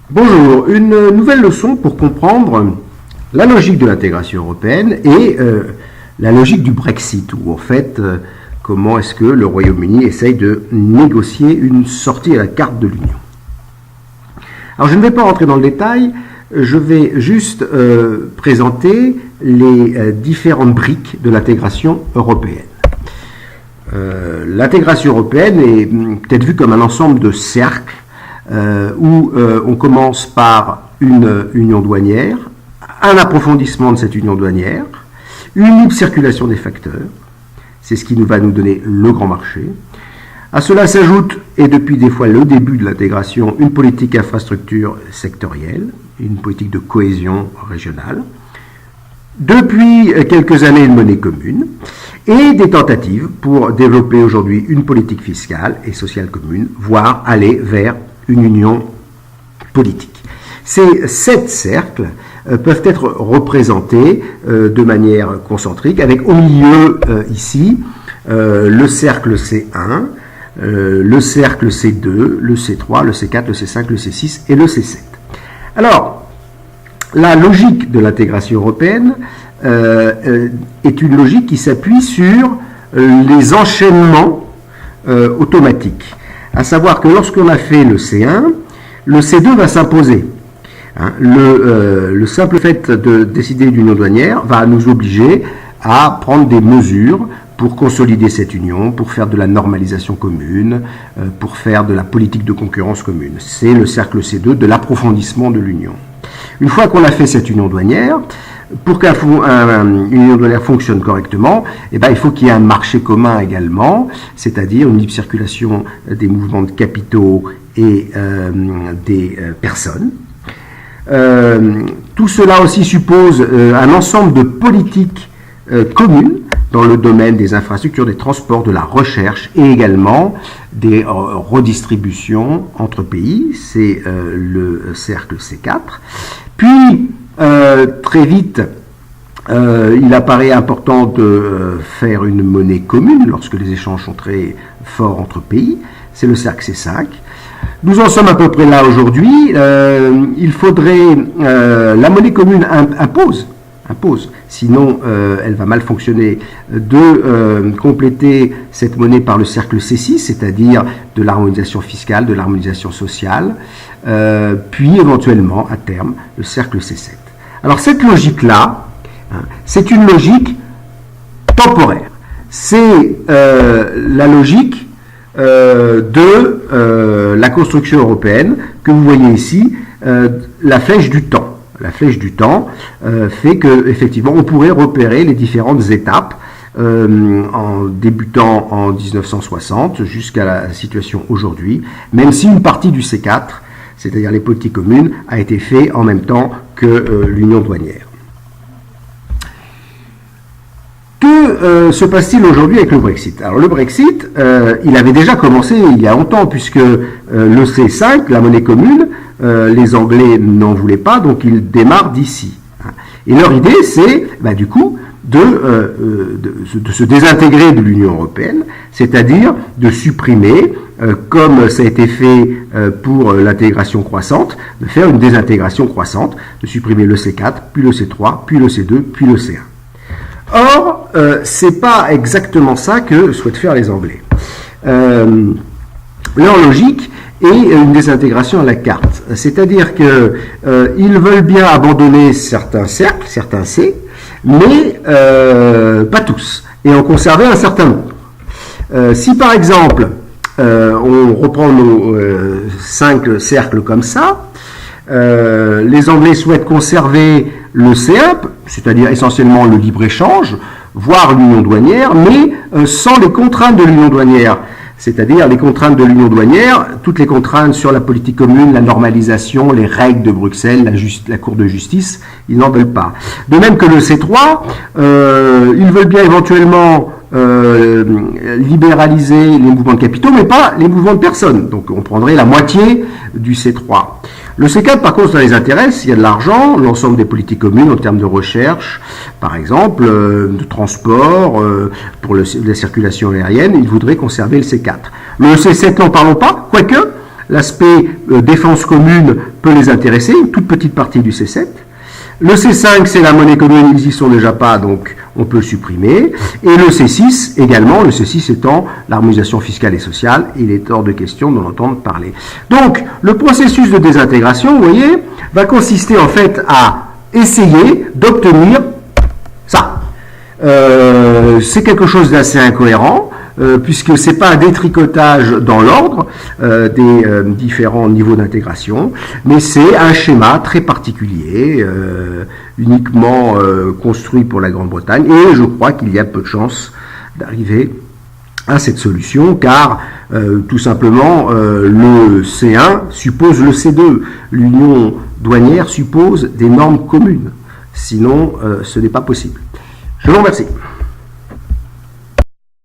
Bonjour, une nouvelle leçon pour comprendre la logique de l'intégration européenne et la logique du Brexit, ou en fait, comment est-ce que le Royaume-Uni essaye de négocier une sortie à la carte de l'Union. Alors je ne vais pas rentrer dans le détail, je vais juste présenter les différentes briques de l'intégration européenne. L'intégration européenne est peut-être vue comme un ensemble de cercles où on commence par une union douanière, un approfondissement de cette union douanière, une libre circulation des facteurs, c'est ce qui va nous donner le grand marché. À cela s'ajoute, et depuis des fois le début de l'intégration, une politique infrastructure sectorielle, une politique de cohésion régionale, depuis quelques années une monnaie commune, et des tentatives pour développer aujourd'hui une politique fiscale et sociale commune, voire aller vers une union politique. Ces 7 cercles peuvent être représentés de manière concentrique, avec au milieu ici le cercle C1, le cercle C2, le C3, le C4, le C5, le C6 et le C7. Alors, la logique de l'intégration européenne est une logique qui s'appuie sur les enchaînements automatiques. À savoir que lorsqu'on a fait le C1, le C2 va s'imposer. Le simple fait de décider d'une union douanière va nous obliger à prendre des mesures pour consolider cette union, pour faire de la normalisation commune, pour faire de la politique de concurrence commune. C'est le cercle C2 de l'approfondissement de l'union. Une fois qu'on a fait cette union douanière, pour qu'une union douanière fonctionne correctement, il faut qu'il y ait un marché commun également, c'est-à-dire une libre circulation des mouvements de capitaux et des personnes. Tout cela aussi suppose un ensemble de politiques communes dans le domaine des infrastructures, des transports, de la recherche et également des redistributions entre pays, c'est le cercle C4. Puis, très vite, il apparaît important de faire une monnaie commune lorsque les échanges sont très forts entre pays, c'est le cercle C5. Nous en sommes à peu près là aujourd'hui. Il faudrait, la monnaie commune impose, sinon elle va mal fonctionner, de compléter cette monnaie par le cercle C6, c'est-à-dire de l'harmonisation fiscale, de l'harmonisation sociale, puis éventuellement, à terme, le cercle C7. Alors cette logique-là, c'est une logique temporaire. C'est la logique de la construction européenne que vous voyez ici, la flèche du temps. La flèche du temps fait que effectivement on pourrait repérer les différentes étapes en débutant en 1960 jusqu'à la situation aujourd'hui, même si une partie du C4, c'est-à-dire les politiques communes, a été fait en même temps que l'union douanière. Que se passe-t-il aujourd'hui avec le Brexit? Alors le Brexit, il avait déjà commencé il y a longtemps, puisque le C5, la monnaie commune, les Anglais n'en voulaient pas, donc ils démarrent d'ici. Et leur idée, c'est du coup de se désintégrer de l'Union européenne, c'est-à-dire de supprimer, comme ça a été fait pour l'intégration croissante, de faire une désintégration croissante, de supprimer le C4, puis le C3, puis le C2, puis le C1. Or, c'est pas exactement ça que souhaitent faire les Anglais. Leur logique est une désintégration à la carte, c'est-à-dire que ils veulent bien abandonner certains cercles, certains C, mais pas tous, et en conserver un certain nombre. Si par exemple on reprend nos 5 cercles comme ça, les Anglais souhaitent conserver le C1, c'est-à-dire essentiellement le libre-échange, voire l'union douanière, mais sans les contraintes de l'union douanière. C'est-à-dire les contraintes de l'union douanière, toutes les contraintes sur la politique commune, la normalisation, les règles de Bruxelles, la Cour de justice, ils n'en veulent pas. De même que le C3, ils veulent bien éventuellement libéraliser les mouvements de capitaux, mais pas les mouvements de personnes. Donc on prendrait la moitié du C3. Le C4, par contre, ça les intéresse, il y a de l'argent, l'ensemble des politiques communes en termes de recherche, par exemple, de transport, pour la circulation aérienne, ils voudraient conserver le C4. Le C7, n'en parlons pas, quoique, l'aspect défense commune peut les intéresser, une toute petite partie du C7. Le C5, c'est la monnaie commune, ils n'y sont déjà pas, donc on peut le supprimer. Et le C6 également, le C6 étant l'harmonisation fiscale et sociale, il est hors de question d'en entendre parler. Donc, le processus de désintégration, vous voyez, va consister en fait à essayer d'obtenir ça. C'est quelque chose d'assez incohérent, puisque ce n'est pas un détricotage dans l'ordre des différents niveaux d'intégration, mais c'est un schéma très particulier, uniquement construit pour la Grande-Bretagne, et je crois qu'il y a peu de chances d'arriver à cette solution, car tout simplement le C1 suppose le C2, l'union douanière suppose des normes communes, sinon ce n'est pas possible. Je vous remercie.